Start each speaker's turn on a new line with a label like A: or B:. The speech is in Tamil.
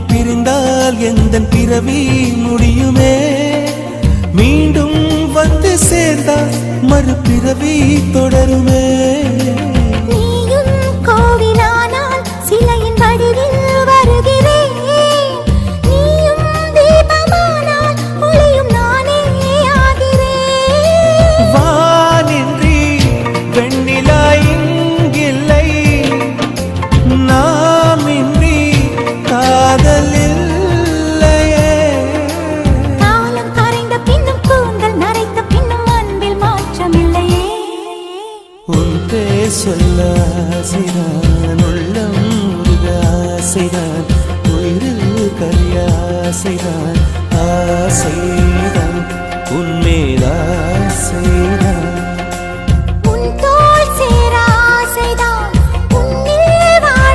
A: பிரிந்தால் எந்தன் பிறவி முடியுமே மீண்டும் வந்து சேர்ந்தால் மறுபிறவி தொடருமே
B: நீயும் கோவிலானால் சிலையின் வடிவில் வருகிறேன் நீயும் தீபமானால் ஒளியும் நானே ஆகிறேன்
A: வானின்றி வெண்ணிலா இங்கில்லை நாமின்றி காதல் இல்லையே
B: காலம் கரைந்த பின்னும் கூந்தல் நரைத்த பின்னும் அன்பில் மாற்றமில்லையே
A: உன் பேர் சொல்ல ஆசைதான் உள்ளம் முருக ஆசைதான் உயிரில் கரிய ஆசைதான் ஆசை